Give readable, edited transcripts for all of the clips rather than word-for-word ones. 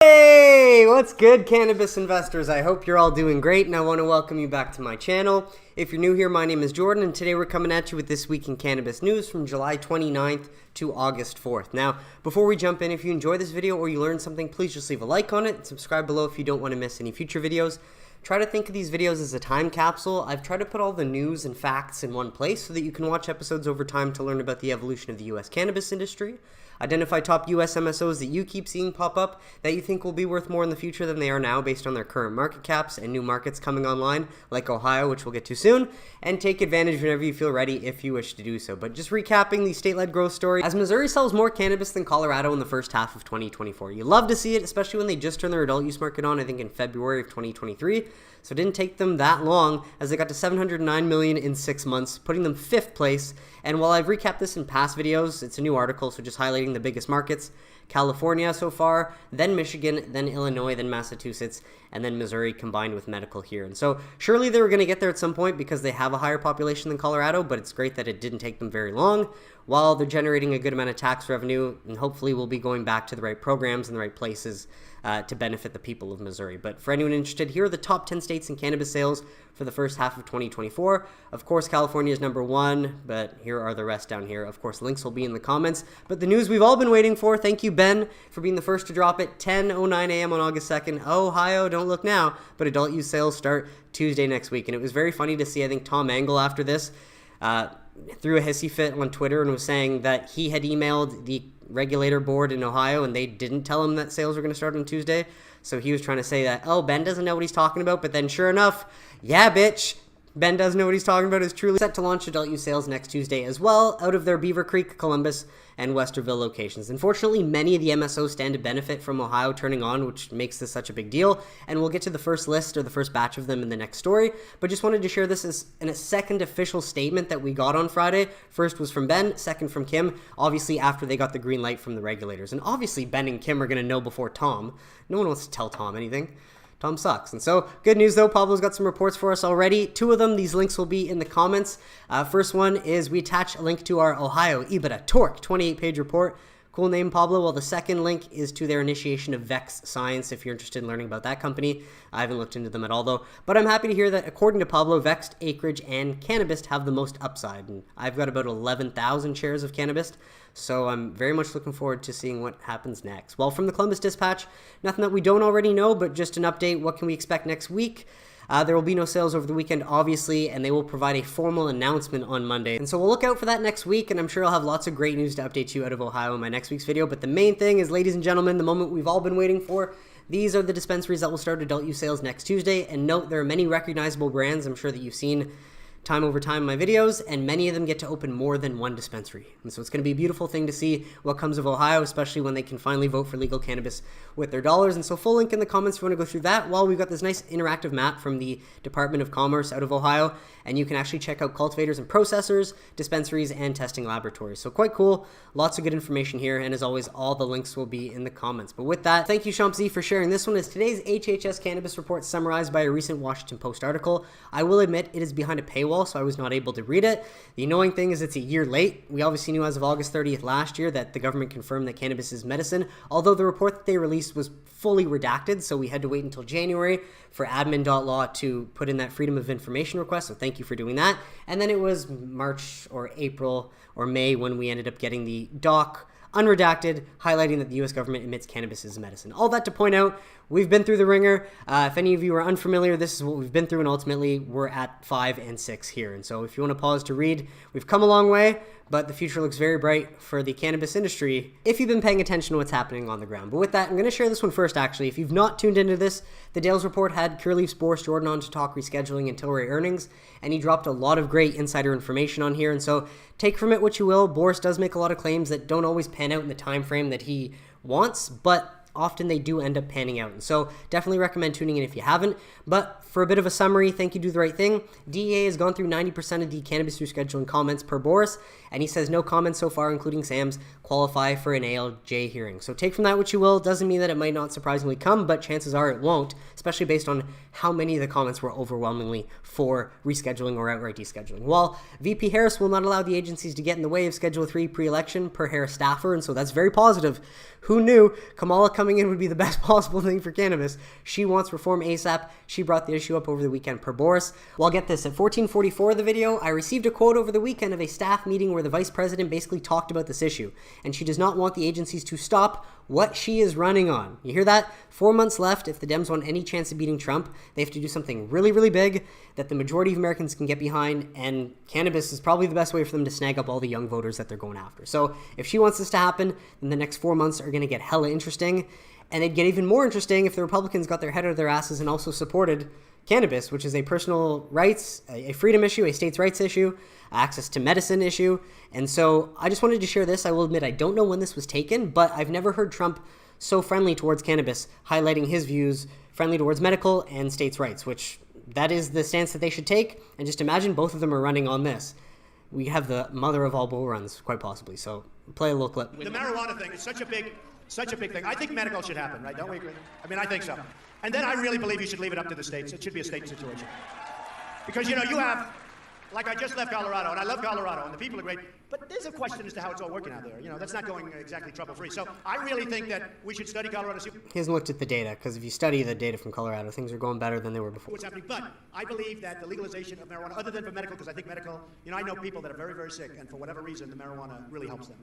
Hey, what's good, cannabis investors? I hope you're all doing great, and I want to welcome you back to my channel. If you're new here, my name is Jordan, and today we're coming at you with This Week in Cannabis News from July 29th to August 4th. Now, before we jump in, if you enjoy this video or you learned something, please just leave a like on it and subscribe below if you don't want to miss any future videos. Try to think of these videos as a time capsule. I've tried to put all the news and facts in one place so that you can watch episodes over time to learn about the evolution of the US cannabis industry. Identify top US MSOs that you keep seeing pop up that you think will be worth more in the future than they are now based on their current market caps and new markets coming online like Ohio, which we'll get to soon, and take advantage whenever you feel ready if you wish to do so. But just recapping the state-led growth story, as Missouri sells more cannabis than Colorado in the first half of 2024. You love to see it, especially when they just turned their adult use market on, I think in February of 2023. So it didn't take them that long as they got to $709 million in 6 months, putting them 5th place. And while I've recapped this in past videos, it's a new article, so just highlighting the biggest markets. California so far, then Michigan, then Illinois, then Massachusetts, and then Missouri combined with medical here. And so surely they were going to get there at some point because they have a higher population than Colorado, but it's great that it didn't take them very long while they're generating a good amount of tax revenue, and hopefully we'll be going back to the right programs and the right places to benefit the people of Missouri. But for anyone interested, here are the top 10 states in cannabis sales for the first half of 2024. Of course, California is number 1, but here are the rest down here. Of course, links will be in the comments. But the news we've all been waiting for, thank you, Ben, for being the first to drop it, 10:09 a.m. on August 2nd. Ohio, don't look now, but adult use sales start Tuesday next week. And it was very funny to see, I think, Tom Angle after this threw a hissy fit on Twitter and was saying that he had emailed the regulator board in Ohio and they didn't tell him that sales were going to start on Tuesday. So he was trying to say that, oh, Ben doesn't know what he's talking about. But then sure enough, yeah, bitch, Ben does know what he's talking about. Is Trulieve set to launch adult use sales next Tuesday as well out of their Beaver Creek, Columbus, and Westerville locations. Unfortunately, many of the MSOs stand to benefit from Ohio turning on, which makes this such a big deal. And we'll get to the first list or the first batch of them in the next story. But just wanted to share this as a second official statement that we got on Friday. First was from Ben, second from Kim, obviously after they got the green light from the regulators. And obviously Ben and Kim are going to know before Tom. No one wants to tell Tom anything. Tom sucks. And so, good news though, Pablo's got some reports for us already. 2 of them, these links will be in the comments. First one is we attach a link to our Ohio EBITDA Torque 28-page report. Cool name, Pablo. Well, the second link is to their initiation of Vex Science, if you're interested in learning about that company. I haven't looked into them at all, though. But I'm happy to hear that, according to Pablo, Vexed, Acreage, and Cannabist have the most upside. And I've got about 11,000 shares of Cannabist, so I'm very much looking forward to seeing what happens next. Well, from the Columbus Dispatch, nothing that we don't already know, but just an update. What can we expect next week? There will be no sales over the weekend, obviously, and they will provide a formal announcement on Monday. And so we'll look out for that next week, and I'm sure I'll have lots of great news to update you out of Ohio in my next week's video. But the main thing is, ladies and gentlemen, the moment we've all been waiting for. These are the dispensaries that will start adult use sales next Tuesday. And note, there are many recognizable brands I'm sure that you've seen time over time in my videos, and many of them get to open more than one dispensary. And so it's going to be a beautiful thing to see what comes of Ohio, especially when they can finally vote for legal cannabis with their dollars. And so full link in the comments if you want to go through that. While we've got this nice interactive map from the Department of Commerce out of Ohio, and you can actually check out cultivators and processors, dispensaries, and testing laboratories. So quite cool. Lots of good information here, and as always, all the links will be in the comments. But with that, thank you, Champzy, for sharing this one as today's HHS Cannabis report summarized by a recent Washington Post article. I will admit it is behind a paywall, so I was not able to read it. The annoying thing is it's a year late. We obviously knew as of August 30th last year that the government confirmed that cannabis is medicine, although the report that they released was fully redacted, so we had to wait until January for admin.law to put in that freedom of information request, so thank you for doing that. And then it was March or April or May when we ended up getting the doc unredacted, highlighting that the U.S. government admits cannabis is medicine. All that to point out, we've been through the ringer. If any of you are unfamiliar, this is what we've been through, and ultimately we're at 5 and 6 here. And so if you want to pause to read, we've come a long way, but the future looks very bright for the cannabis industry if you've been paying attention to what's happening on the ground. But with that, I'm going to share this one first, actually. If you've not tuned into this, the Dales report had Curaleaf's Boris Jordan on to talk rescheduling and Tilray earnings, and he dropped a lot of great insider information on here. And so take from it what you will. Boris does make a lot of claims that don't always pan out in the time frame that he wants, but often they do end up panning out. And so definitely recommend tuning in if you haven't. But for a bit of a summary, thank you, Do the Right Thing. DEA has gone through 90% of the cannabis rescheduling comments per Boris, and he says no comments so far, including Sam's. qualify for an ALJ hearing. So take from that what you will. Doesn't mean that it might not surprisingly come, but chances are it won't, especially based on how many of the comments were overwhelmingly for rescheduling or outright descheduling. While VP Harris will not allow the agencies to get in the way of Schedule 3 pre-election per Harris staffer, and so that's very positive. Who knew Kamala coming in would be the best possible thing for cannabis? She wants reform ASAP. She brought the issue up over the weekend per Boris. Well, get this, at 14:44 of the video, I received a quote over the weekend of a staff meeting where the vice president basically talked about this issue, and she does not want the agencies to stop what she is running on. You hear that? 4 months left. If the Dems want any chance of beating Trump, they have to do something really, really big that the majority of Americans can get behind, and cannabis is probably the best way for them to snag up all the young voters that they're going after. So if she wants this to happen, then the next 4 months are going to get hella interesting, and it'd get even more interesting if the Republicans got their head out of their asses and also supported cannabis, which is a personal rights, a freedom issue, a states' rights issue, access to medicine issue. And so I just wanted to share this. I will admit I don't know when this was taken, but I've never heard Trump so friendly towards cannabis, highlighting his views, friendly towards medical and states' rights, which that is the stance that they should take. And just imagine both of them are running on this. We have the mother of all bull runs, quite possibly. So play a little clip. The marijuana thing is such a big thing. I think medical should happen, right? Don't we agree? I mean, I think so. And then I really believe you should leave it up to the states. It should be a state situation. Because, you know, you have, like I just left Colorado, and I love Colorado, and the people are great, but there's a question as to how it's all working out there. You know, that's not going exactly trouble-free. So I really think that we should study Colorado. He hasn't looked at the data, because if you study the data from Colorado, things are going better than they were before. What's happening? But I believe that the legalization of marijuana, other than for medical, because I think medical, you know, I know people that are very, very sick, and for whatever reason, the marijuana really helps them.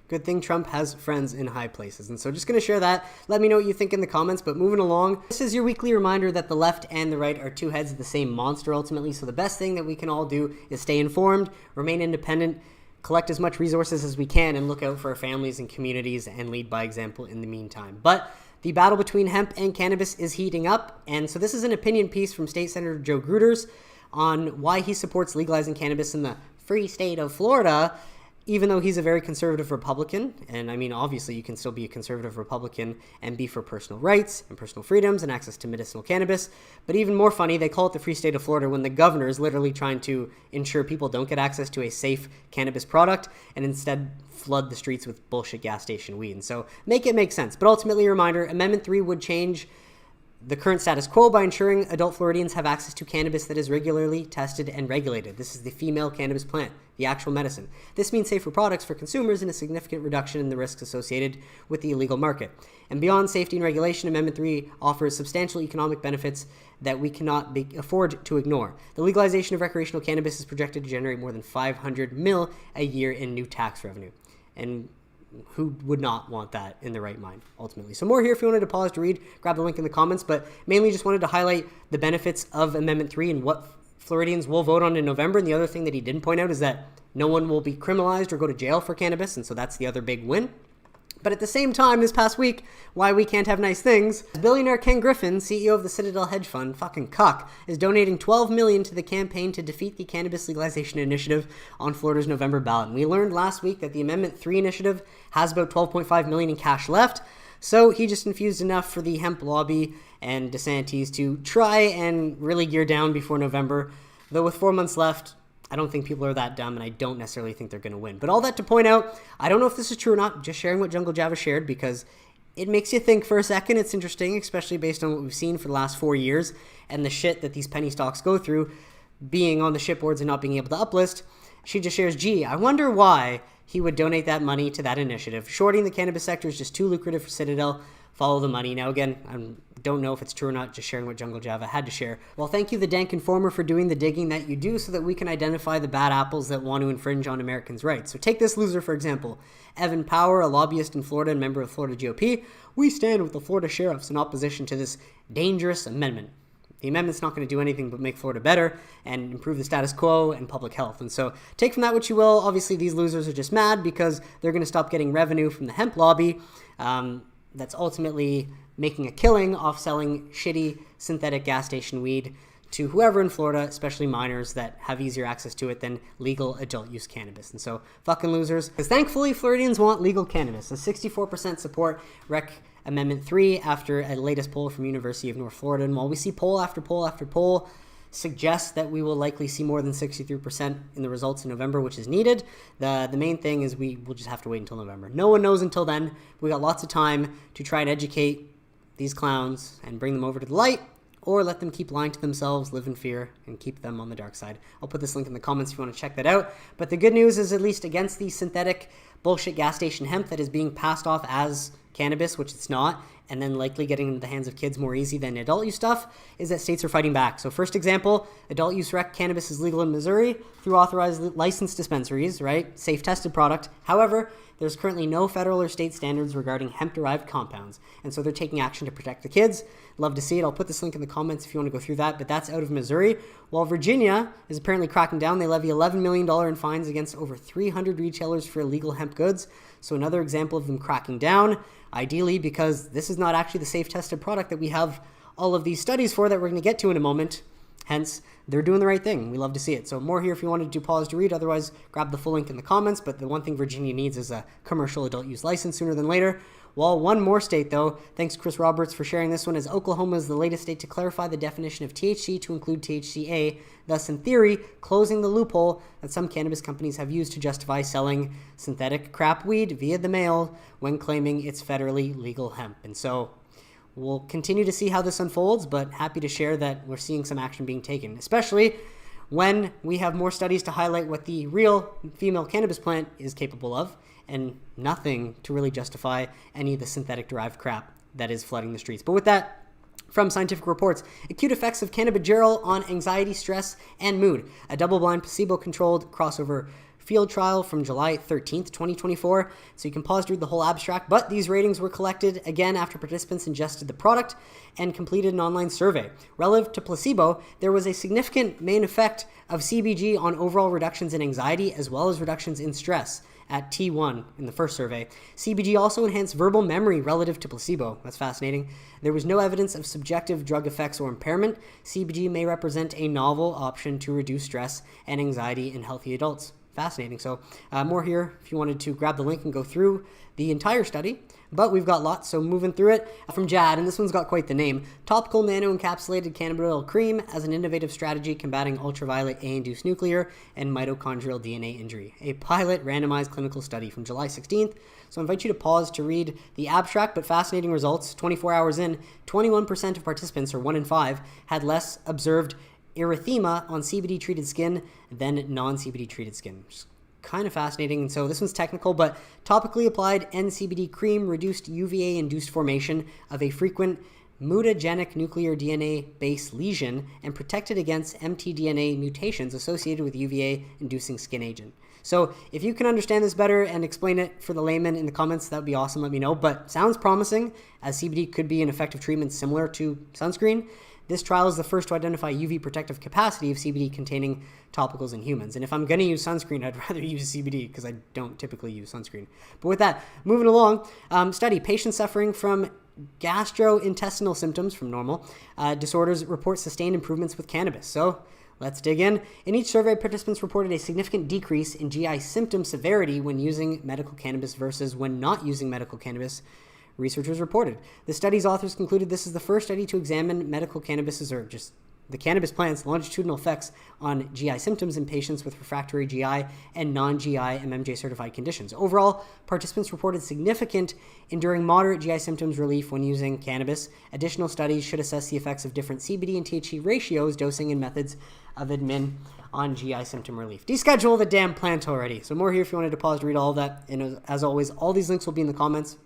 Good thing Trump has friends in high places. And so just going to share that. Let me know what you think in the comments, but moving along. This is your weekly reminder that the left and the right are two heads of the same monster ultimately. So the best thing that we can all do is stay informed, remain independent, collect as much resources as we can, and look out for our families and communities and lead by example in the meantime. But the battle between hemp and cannabis is heating up. And so this is an opinion piece from State Senator Joe Gruters on why he supports legalizing cannabis in the free state of Florida, even though he's a very conservative Republican. And I mean, obviously you can still be a conservative Republican and be for personal rights and personal freedoms and access to medicinal cannabis. But even more funny, they call it the free state of Florida when the governor is literally trying to ensure people don't get access to a safe cannabis product and instead flood the streets with bullshit gas station weed. And so make it make sense. But ultimately, a reminder, Amendment 3 would change the current status quo by ensuring adult Floridians have access to cannabis that is regularly tested and regulated. This is the female cannabis plant, the actual medicine. This means safer products for consumers and a significant reduction in the risks associated with the illegal market. And beyond safety and regulation, Amendment 3 offers substantial economic benefits that we cannot afford to ignore. The legalization of recreational cannabis is projected to generate more than $500 million a year in new tax revenue. And who would not want that in the right mind, ultimately? So more here if you wanted to pause to read, grab the link in the comments, but mainly just wanted to highlight the benefits of Amendment 3 and what Floridians will vote on in November. And the other thing that he didn't point out is that no one will be criminalized or go to jail for cannabis, and so that's the other big win. But at the same time, this past week, why we can't have nice things, billionaire Ken Griffin, CEO of the Citadel hedge fund, fucking cuck, is donating $12 million to the campaign to defeat the cannabis legalization initiative on Florida's November ballot. And we learned last week that the Amendment 3 initiative has about $12.5 million in cash left, so he just infused enough for the hemp lobby and DeSantis to try and really gear down before November. Though with 4 months left, I don't think people are that dumb, and I don't necessarily think they're going to win. But all that to point out, I don't know if this is true or not, just sharing what Jungle Java shared, because it makes you think for a second. It's interesting, especially based on what we've seen for the last 4 years and the shit that these penny stocks go through, being on the shipboards and not being able to uplist. She just shares, gee, I wonder why he would donate that money to that initiative. Shorting the cannabis sector is just too lucrative for Citadel. Follow the money. Now, again, I don't know if it's true or not, just sharing what Jungle Java had to share. Well, thank you, the Dank Informer, for doing the digging that you do so that we can identify the bad apples that want to infringe on Americans' rights. So take this loser, for example. Evan Power, a lobbyist in Florida and member of Florida GOP. We stand with the Florida sheriffs in opposition to this dangerous amendment. The amendment's not going to do anything but make Florida better and improve the status quo and public health. And so take from that what you will. Obviously, these losers are just mad because they're going to stop getting revenue from the hemp lobby. That's ultimately making a killing off selling shitty synthetic gas station weed to whoever in Florida, especially minors that have easier access to it than legal adult use cannabis. And so fucking losers. Because thankfully, Floridians want legal cannabis. A 64% support Rec Amendment 3 after a latest poll from University of North Florida. And while we see poll after poll after poll suggests that we will likely see more than 63% in the results in November, which is needed. The main thing is we will just have to wait until November. No one knows until then. We got lots of time to try and educate these clowns and bring them over to the light, or let them keep lying to themselves, live in fear, and keep them on the dark side. I'll put this link in the comments if you want to check that out. But the good news is, at least against the synthetic bullshit gas station hemp that is being passed off as cannabis, which it's not, and then likely getting into the hands of kids more easy than adult use stuff, is that states are fighting back. So first example, adult use rec cannabis is legal in Missouri through authorized licensed dispensaries, right? Safe tested product. However, there's currently no federal or state standards regarding hemp-derived compounds, and so they're taking action to protect the kids. Love to see it. I'll put this link in the comments if you want to go through that, but that's out of Missouri. While Virginia is apparently cracking down, they levy $11 million in fines against over 300 retailers for illegal hemp goods. So another example of them cracking down, ideally because this is not actually the safe tested product that we have all of these studies for that we're going to get to in a moment. Hence, they're doing the right thing. We love to see it. So more here if you wanted to pause to read. Otherwise, grab the full link in the comments. But the one thing Virginia needs is a commercial adult use license sooner than later. Well, one more state, though, thanks Chris Roberts for sharing this one, is Oklahoma is the latest state to clarify the definition of THC to include THCA, thus, in theory, closing the loophole that some cannabis companies have used to justify selling synthetic crap weed via the mail when claiming it's federally legal hemp. And so we'll continue to see how this unfolds, but happy to share that we're seeing some action being taken, especially when we have more studies to highlight what the real female cannabis plant is capable of, and nothing to really justify any of the synthetic derived crap that is flooding the streets. But with that, from Scientific Reports, acute effects of cannabigerol on anxiety, stress, and mood. A double-blind, placebo-controlled crossover field trial from July 13th, 2024. So you can pause to read the whole abstract, but these ratings were collected again after participants ingested the product and completed an online survey. Relative to placebo, there was a significant main effect of CBG on overall reductions in anxiety as well as reductions in stress at T1 in the first survey. CBG also enhanced verbal memory relative to placebo. That's fascinating. There was no evidence of subjective drug effects or impairment. CBG may represent a novel option to reduce stress and anxiety in healthy adults. Fascinating. So more here if you wanted to grab the link and go through the entire study, but we've got lots, so moving through it. From Jad, and this one's got quite the name, topical nano-encapsulated cannabidiol cream as an innovative strategy combating ultraviolet A-induced nuclear and mitochondrial DNA injury. A pilot randomized clinical study from July 16th. So I invite you to pause to read the abstract, but fascinating results. 24 hours in, 21% of participants, or 1 in 5, had less observed erythema on CBD-treated skin than non-CBD treated skin. Which is kind of fascinating. And so this one's technical, but topically applied NCBD cream reduced UVA-induced formation of a frequent mutagenic nuclear DNA-based lesion and protected against mtDNA mutations associated with UVA-inducing skin agent. So if you can understand this better and explain it for the layman in the comments, that would be awesome. Let me know. But sounds promising, as CBD could be an effective treatment similar to sunscreen. This trial is the first to identify UV protective capacity of CBD containing topicals in humans. And if I'm going to use sunscreen, I'd rather use CBD because I don't typically use sunscreen. But with that, moving along, study, patients suffering from gastrointestinal symptoms from normal disorders report sustained improvements with cannabis. So let's dig in. In each survey, participants reported a significant decrease in GI symptom severity when using medical cannabis versus when not using medical cannabis, researchers reported. The study's authors concluded this is the first study to examine medical cannabis, or just the cannabis plant's longitudinal effects on GI symptoms in patients with refractory GI and non-GI MMJ certified conditions. Overall, participants reported significant enduring moderate GI symptoms relief when using cannabis. Additional studies should assess the effects of different CBD and THC ratios, dosing, and methods of admin on GI symptom relief. Deschedule the damn plant already. So more here if you wanted to pause to read all of that. And as always, all these links will be in the comments.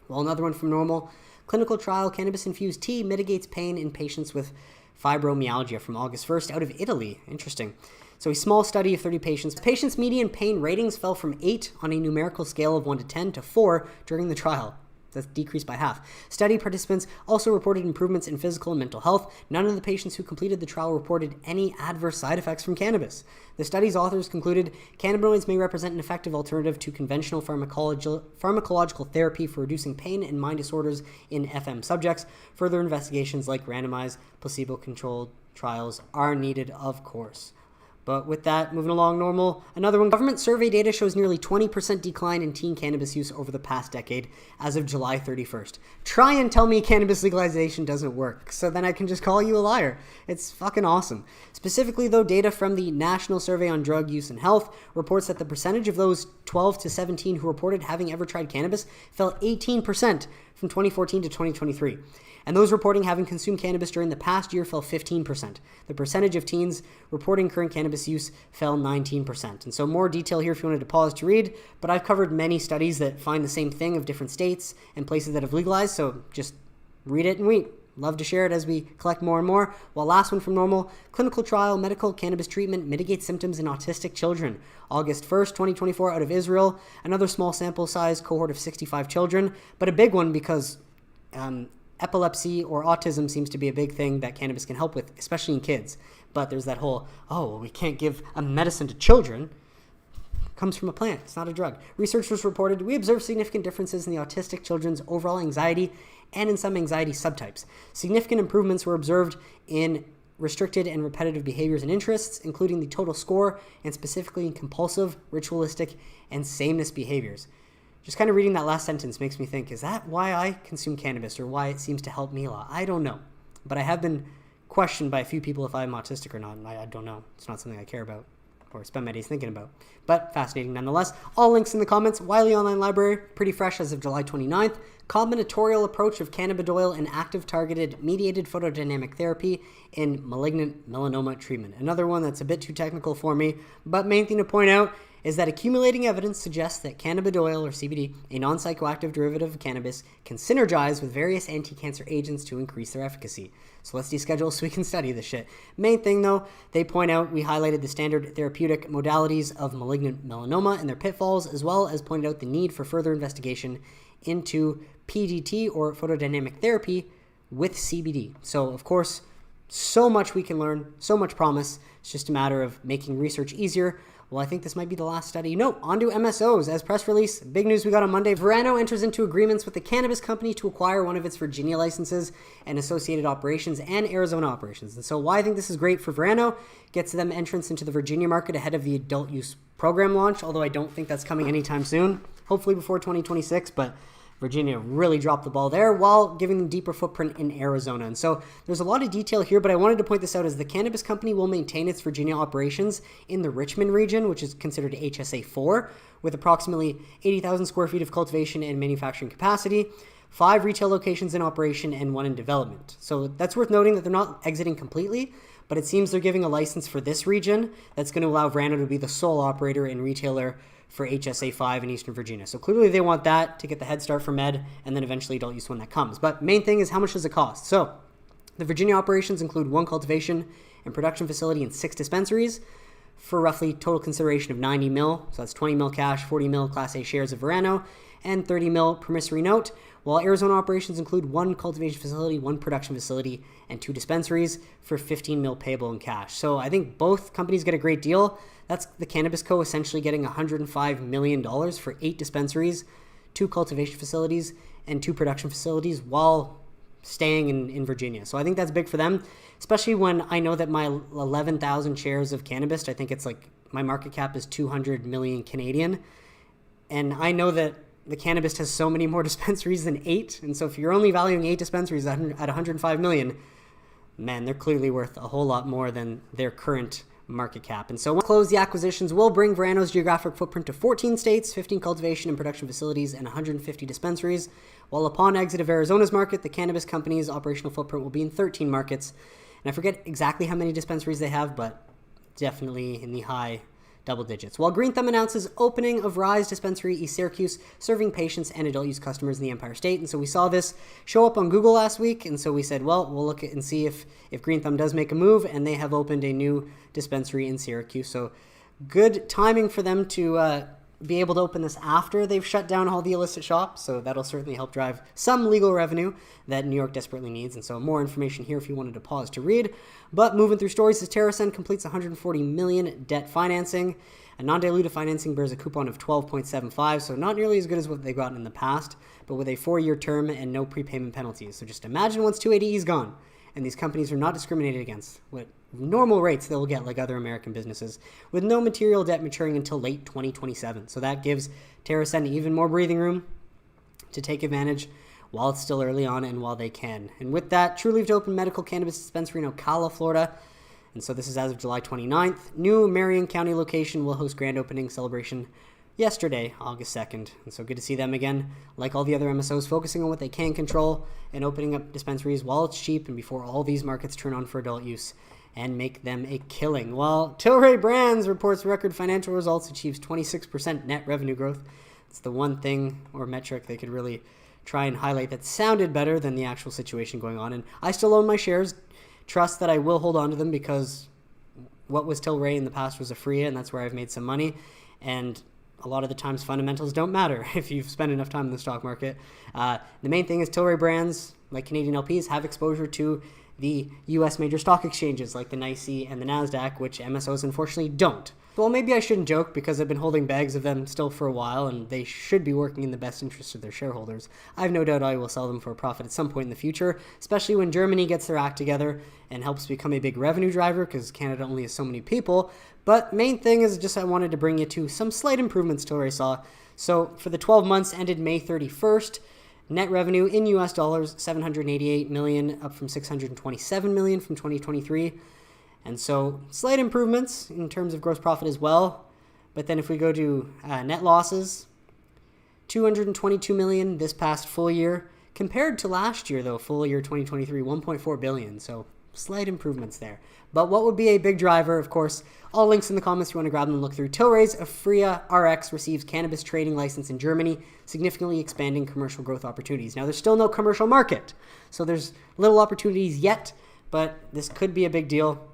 Well, another one from Normal. Clinical trial, cannabis-infused tea mitigates pain in patients with fibromyalgia from August 1st out of Italy. Interesting. So a small study of 30 patients. Patients' median pain ratings fell from 8 on a numerical scale of 1 to 10 to 4 during the trial. That's decreased by half. Study participants also reported improvements in physical and mental health. None of the patients who completed the trial reported any adverse side effects from cannabis. The study's authors concluded cannabinoids may represent an effective alternative to conventional pharmacological therapy for reducing pain and mind disorders in FM subjects. Further investigations like randomized, placebo-controlled trials are needed, of course. But with that, moving along normal, another one. Government survey data shows nearly 20% decline in teen cannabis use over the past decade as of July 31st. Try and tell me cannabis legalization doesn't work, so then I can just call you a liar. It's fucking awesome. Specifically, though, data from the National Survey on Drug Use and Health reports that the percentage of those 12 to 17 who reported having ever tried cannabis fell 18% from 2014 to 2023. And those reporting having consumed cannabis during the past year fell 15%. The percentage of teens reporting current cannabis use fell 19%. And so more detail here if you wanted to pause to read, but I've covered many studies that find the same thing of different states and places that have legalized, so just read it and wait. Love to share it as we collect more and more. Well, last one from normal. Clinical trial, medical cannabis treatment mitigates symptoms in autistic children. August 1st, 2024, out of Israel. Another small sample size cohort of 65 children, but a big one because epilepsy or autism seems to be a big thing that cannabis can help with, especially in kids. But there's that whole, we can't give a medicine to children. It comes from a plant. It's not a drug. Researchers reported, we observed significant differences in the autistic children's overall anxiety and in some anxiety subtypes. Significant improvements were observed in restricted and repetitive behaviors and interests, including the total score, and specifically in compulsive, ritualistic, and sameness behaviors. Just kind of reading that last sentence makes me think, is that why I consume cannabis or why it seems to help me a lot? I don't know. But I have been questioned by a few people if I'm autistic or not, and I don't know. It's not something I care about or spend my days thinking about. But fascinating nonetheless. All links in the comments. Wiley Online Library, pretty fresh as of July 29th. Combinatorial approach of cannabidiol and active targeted mediated photodynamic therapy in malignant melanoma treatment. Another one that's a bit too technical for me, but main thing to point out is that accumulating evidence suggests that cannabidiol, or CBD, a non-psychoactive derivative of cannabis, can synergize with various anti-cancer agents to increase their efficacy. So let's deschedule so we can study this shit. Main thing though, they point out we highlighted the standard therapeutic modalities of malignant melanoma and their pitfalls, as well as pointed out the need for further investigation into PDT, or photodynamic therapy, with CBD. So of course, so much we can learn, so much promise. It's just a matter of making research easier. Well, I think this might be the last study. No, on to MSOs. As press release, big news we got on Monday. WAPO enters into agreements with the cannabis company to acquire one of its Virginia licenses and associated operations and Arizona operations. And so why I think this is great for WAPO, gets them entrance into the Virginia market ahead of the adult use program launch, although I don't think that's coming anytime soon, hopefully before 2026, but Virginia really dropped the ball there while giving them deeper footprint in Arizona. And so there's a lot of detail here, but I wanted to point this out as the cannabis company will maintain its Virginia operations in the Richmond region, which is considered HSA 4, with approximately 80,000 square feet of cultivation and manufacturing capacity, 5 retail locations in operation, and 1 in development. So that's worth noting that they're not exiting completely, but it seems they're giving a license for this region that's going to allow WAPO to be the sole operator and retailer for HSA 5 in Eastern Virginia. So clearly they want that to get the head start for med and then eventually adult use when that comes. But main thing is how much does it cost? So the Virginia operations include 1 cultivation and production facility and 6 dispensaries for roughly total consideration of 90 mil. So that's 20 mil cash, 40 mil Class A shares of WAPO, and 30 mil promissory note. While Arizona operations include 1 cultivation facility, 1 production facility, and 2 dispensaries for 15 mil payable in cash. So I think both companies get a great deal. That's the Cannabis Co. essentially getting $105 million for 8 dispensaries, 2 cultivation facilities, and 2 production facilities while staying in Virginia. So I think that's big for them, especially when I know that my 11,000 shares of Cannabist, I think it's like my market cap is 200 million Canadian. And I know that the Cannabist has so many more dispensaries than 8. And so if you're only valuing 8 dispensaries at 105 million, man, they're clearly worth a whole lot more than their current market cap. And so once close, the acquisitions will bring WAPO's geographic footprint to 14 states, 15 cultivation and production facilities, and 150 dispensaries. While upon exit of Arizona's market, the cannabis company's operational footprint will be in 13 markets. And I forget exactly how many dispensaries they have, but definitely in the high double digits. While GreenThumb announces opening of Rise Dispensary East Syracuse, serving patients and adult use customers in the Empire State. And so we saw this show up on Google last week. And so we said, well, we'll look at and see if GreenThumb does make a move. And they have opened a new dispensary in Syracuse. So good timing for them to be able to open this after they've shut down all the illicit shops. So that'll certainly help drive some legal revenue that New York desperately needs. And so more information here if you wanted to pause to read. But moving through stories, as TerrAscend completes $140 million debt financing. A non-dilutive financing bears a coupon of 12.75, so not nearly as good as what they've gotten in the past, but with a 4-year term and no prepayment penalties. So just imagine once 280E is gone and these companies are not discriminated against with normal rates they will get like other American businesses, with no material debt maturing until late 2027. So that gives TerrAscend even more breathing room to take advantage while it's still early on and while they can. And with that, Trulieve to open medical cannabis dispensary in Ocala, Florida. And so this is as of July 29th. New Marion County location will host grand opening celebration yesterday, August 2nd. And so good to see them again, like all the other MSOs, focusing on what they can control and opening up dispensaries while it's cheap and before all these markets turn on for adult use and make them a killing. While Tilray Brands reports record financial results, achieves 26% net revenue growth. It's the one thing or metric they could really try and highlight that sounded better than the actual situation going on. And I still own my shares. Trust that I will hold on to them because what was Tilray in the past was a free, and that's where I've made some money. And a lot of the times fundamentals don't matter if you've spent enough time in the stock market. The main thing is Tilray Brands, like Canadian LPs, have exposure to the U.S. major stock exchanges like the NYSE and the NASDAQ, which MSOs unfortunately don't. Well, maybe I shouldn't joke because I've been holding bags of them still for a while and they should be working in the best interest of their shareholders. I have no doubt I will sell them for a profit at some point in the future, especially when Germany gets their act together and helps become a big revenue driver because Canada only has so many people. But main thing is just I wanted to bring you to some slight improvements Tilray saw. So for the 12 months ended May 31st, net revenue in US dollars, $788 million, up from $627 million from 2023. And so slight improvements in terms of gross profit as well. But then if we go to net losses, $222 million this past full year. Compared to last year, though, full year 2023, $1.4 billion. So slight improvements there. But what would be a big driver, of course, all links in the comments if you want to grab them and look through. Tilray's Aphria RX receives cannabis trading license in Germany, significantly expanding commercial growth opportunities. Now, there's still no commercial market, so there's little opportunities yet, but this could be a big deal.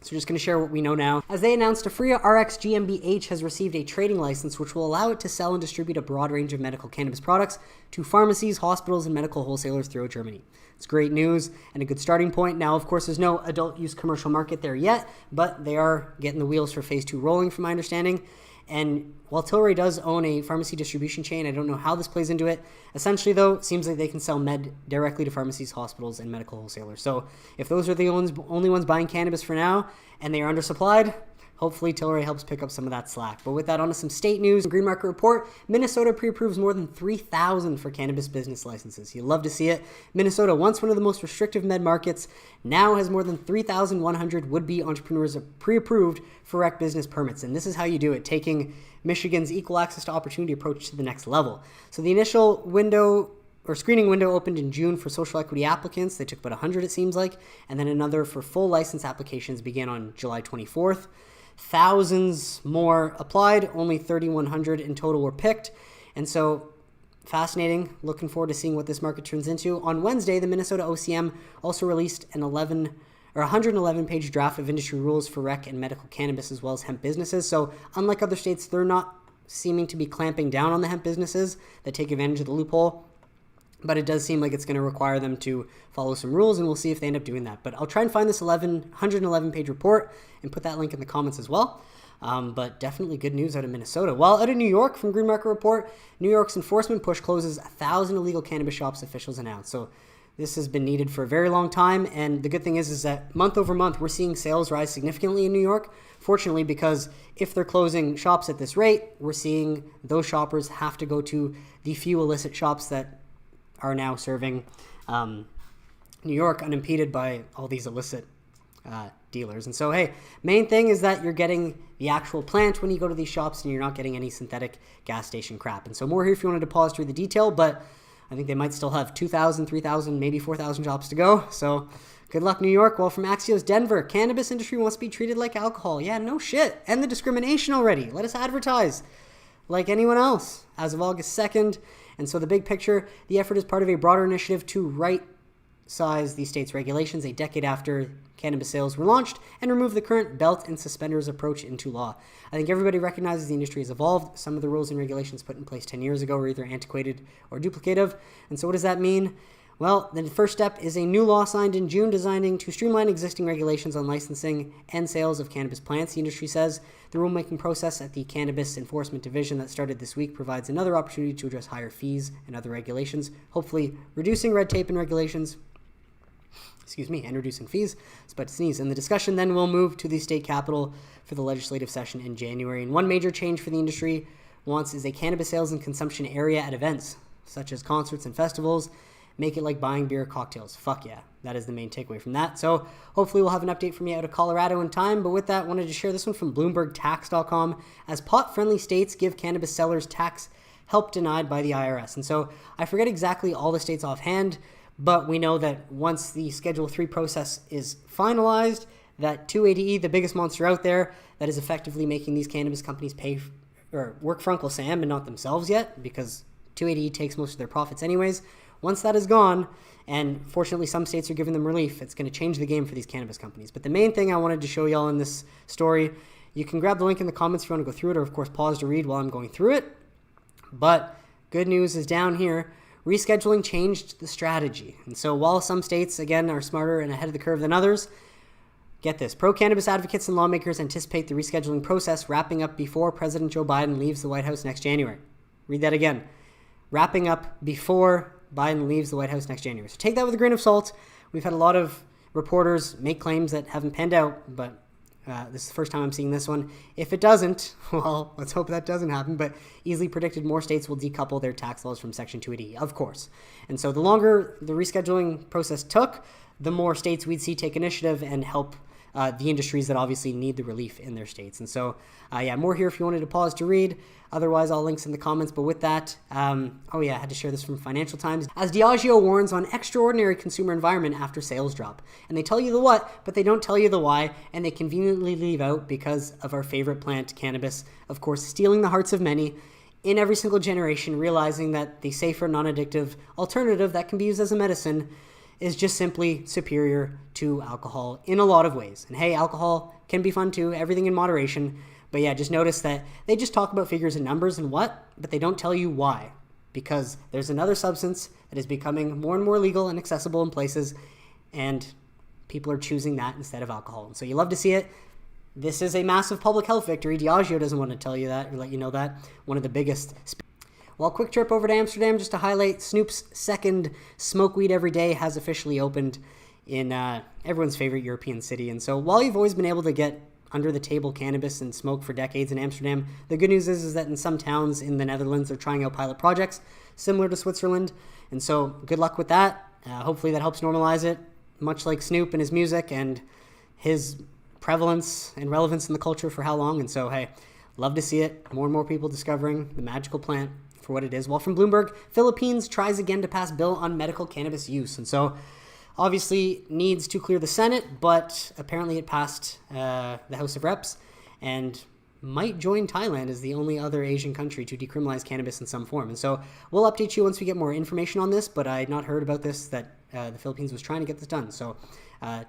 So we're just going to share what we know now. As they announced, Aphria RX GmbH has received a trading license which will allow it to sell and distribute a broad range of medical cannabis products to pharmacies, hospitals, and medical wholesalers throughout Germany. It's great news and a good starting point. Now, of course, there's no adult use commercial market there yet, but they are getting the wheels for phase 2 rolling from my understanding. And while Tilray does own a pharmacy distribution chain, I don't know how this plays into it. Essentially, though, it seems like they can sell med directly to pharmacies, hospitals, and medical wholesalers. So if those are the only ones buying cannabis for now and they are undersupplied, hopefully Tilray helps pick up some of that slack. But with that, on to some state news. Green Market Report, Minnesota pre-approves more than 3,000 for cannabis business licenses. You love to see it. Minnesota, once one of the most restrictive med markets, now has more than 3,100 would-be entrepreneurs pre-approved for rec business permits. And this is how you do it, taking Michigan's equal access to opportunity approach to the next level. So the initial window or screening window opened in June for social equity applicants. They took about 100, it seems like. And then another for full license applications began on July 24th. Thousands more applied, only 3,100 in total were picked. And so fascinating, looking forward to seeing what this market turns into. On Wednesday, the Minnesota OCM also released an 111-page draft of industry rules for rec and medical cannabis as well as hemp businesses. So unlike other states, they're not seeming to be clamping down on the hemp businesses that take advantage of the loophole. But it does seem like it's going to require them to follow some rules, and we'll see if they end up doing that. But I'll try and find this 111-page report and put that link in the comments as well. But definitely good news out of Minnesota. While out of New York, from Green Market Report, New York's enforcement push closes 1,000 illegal cannabis shops, officials announced. So this has been needed for a very long time, and the good thing is that month over month, we're seeing sales rise significantly in New York. Fortunately, because if they're closing shops at this rate, we're seeing those shoppers have to go to the few illicit shops that are now serving New York unimpeded by all these illicit dealers. And so, hey, main thing is that you're getting the actual plant when you go to these shops and you're not getting any synthetic gas station crap. And so more here if you wanted to pause through the detail, but I think they might still have 2,000, 3,000, maybe 4,000 shops to go. So good luck, New York. Well, from Axios Denver, cannabis industry wants to be treated like alcohol. Yeah, no shit. End the discrimination already. Let us advertise like anyone else as of August 2nd. And so the big picture, the effort is part of a broader initiative to right-size the state's regulations a decade after cannabis sales were launched and remove the current belt and suspenders approach into law. I think everybody recognizes the industry has evolved. Some of the rules and regulations put in place 10 years ago were either antiquated or duplicative. And so what does that mean? Well, the first step is a new law signed in June designing to streamline existing regulations on licensing and sales of cannabis plants. The industry says the rulemaking process at the Cannabis Enforcement Division that started this week provides another opportunity to address higher fees and other regulations, hopefully reducing red tape and regulations. and reducing fees. It's about to sneeze. And the discussion then will move to the state capitol for the legislative session in January. And one major change for the industry wants is a cannabis sales and consumption area at events, such as concerts and festivals. Make it like buying beer or cocktails. Fuck yeah. That is the main takeaway from that. So hopefully we'll have an update from you out of Colorado in time. But with that, I wanted to share this one from BloombergTax.com. As pot-friendly states give cannabis sellers tax help denied by the IRS. And so I forget exactly all the states offhand, but we know that once the Schedule 3 process is finalized, that 280E, the biggest monster out there, that is effectively making these cannabis companies pay or work for Uncle Sam and not themselves yet, because 280E takes most of their profits anyways. Once that is gone, and fortunately some states are giving them relief, it's going to change the game for these cannabis companies. But the main thing I wanted to show y'all in this story, you can grab the link in the comments if you want to go through it, or of course pause to read while I'm going through it. But good news is down here, rescheduling changed the strategy. And so while some states, again, are smarter and ahead of the curve than others, get this, pro-cannabis advocates and lawmakers anticipate the rescheduling process wrapping up before President Joe Biden leaves the White House next January. Read that again. Wrapping up before Biden leaves the White House next January. So take that with a grain of salt. We've had a lot of reporters make claims that haven't panned out, but this is the first time I'm seeing this one. If it doesn't, well, let's hope that doesn't happen, but easily predicted more states will decouple their tax laws from Section 280, of course. And so the longer the rescheduling process took, the more states we'd see take initiative and help the industries that obviously need the relief in their states. And so, more here if you wanted to pause to read. Otherwise, all links in the comments. But with that, I had to share this from Financial Times. As Diageo warns on extraordinary consumer environment after sales drop. And they tell you the what, but they don't tell you the why. And they conveniently leave out because of our favorite plant, cannabis, of course, stealing the hearts of many in every single generation, realizing that the safer, non-addictive alternative that can be used as a medicine is just simply superior to alcohol in a lot of ways. And hey, alcohol can be fun too, everything in moderation. But yeah, just notice that they just talk about figures and numbers and what, but they don't tell you why. Because there's another substance that is becoming more and more legal and accessible in places, and people are choosing that instead of alcohol. And so you love to see it. This is a massive public health victory. Diageo doesn't want to tell you that or let you know that. One of the biggest. Well, quick trip over to Amsterdam just to highlight Snoop's second Smoke Weed Every Day has officially opened in everyone's favorite European city. And so while you've always been able to get under the table cannabis and smoke for decades in Amsterdam, the good news is that in some towns in the Netherlands, they're trying out pilot projects similar to Switzerland. And so good luck with that. Hopefully that helps normalize it, much like Snoop and his music and his prevalence and relevance in the culture for how long. And so, hey, love to see it. More and more people discovering the magical plant for what it is. Well, from Bloomberg, Philippines tries again to pass bill on medical cannabis use. And so obviously needs to clear the Senate, but apparently it passed the House of Reps and might join Thailand as the only other Asian country to decriminalize cannabis in some form. And so we'll update you once we get more information on this, but I had not heard about this, that the Philippines was trying to get this done. So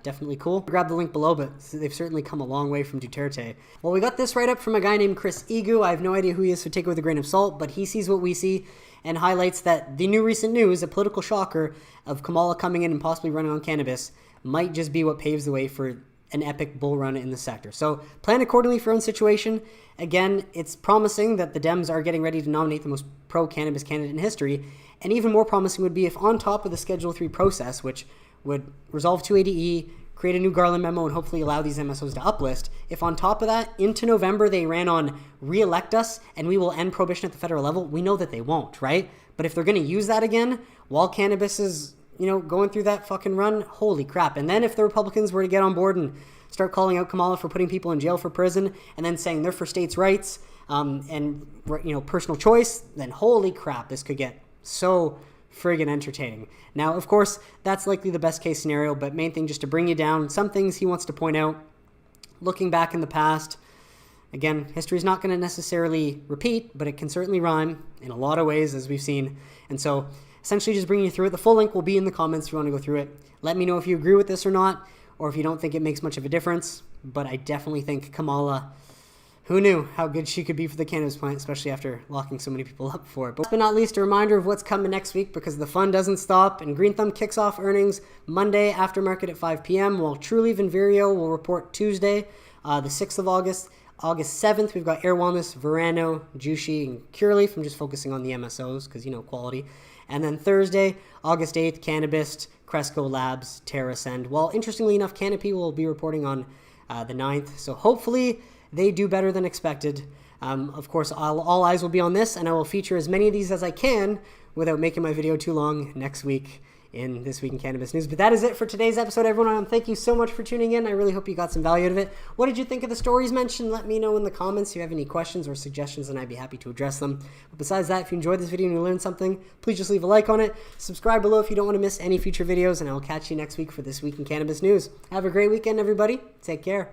definitely cool. Grab the link below, but they've certainly come a long way from Duterte. Well, we got this write-up from a guy named Chris Igu. I have no idea who he is, so take it with a grain of salt, but he sees what we see and highlights that the new recent news, a political shocker of Kamala coming in and possibly running on cannabis, might just be what paves the way for an epic bull run in the sector. So plan accordingly for your own situation. Again, it's promising that the Dems are getting ready to nominate the most pro-cannabis candidate in history, and even more promising would be if on top of the Schedule 3 process, which would resolve 280E, create a new Garland memo, and hopefully allow these MSOs to uplist. If on top of that, into November, they ran on re-elect us and we will end prohibition at the federal level, we know that they won't, right? But if they're going to use that again while cannabis is, going through that fucking run, holy crap. And then if the Republicans were to get on board and start calling out Kamala for putting people in jail for prison and then saying they're for states' rights and personal choice, then holy crap, this could get so friggin' entertaining. Now, of course, that's likely the best case scenario, but main thing just to bring you down, some things he wants to point out. Looking back in the past, again, history is not going to necessarily repeat, but it can certainly rhyme in a lot of ways, as we've seen. And so, essentially just bringing you through it. The full link will be in the comments if you want to go through it. Let me know if you agree with this or not, or if you don't think it makes much of a difference. But I definitely think Kamala, who knew how good she could be for the cannabis plant, especially after locking so many people up for it. But last but not least, a reminder of what's coming next week, because the fun doesn't stop. And GreenThumb kicks off earnings Monday after market at 5 p.m., while Trulieve and WAPO will report Tuesday, the 6th of August. August 7th, we've got Air Wellness, Verano, Jushi, and Cureleaf. I'm just focusing on the MSOs because, quality. And then Thursday, August 8th, Cannabist, Cresco Labs, TerrAscend. Well, interestingly enough, Canopy will be reporting on the 9th, so hopefully they do better than expected. Of course, all eyes will be on this, and I will feature as many of these as I can without making my video too long next week in This Week in Cannabis News. But that is it for today's episode, everyone. Thank you so much for tuning in. I really hope you got some value out of it. What did you think of the stories mentioned? Let me know in the comments if you have any questions or suggestions, and I'd be happy to address them. But besides that, if you enjoyed this video and you learned something, please just leave a like on it. Subscribe below if you don't want to miss any future videos, and I will catch you next week for This Week in Cannabis News. Have a great weekend, everybody. Take care.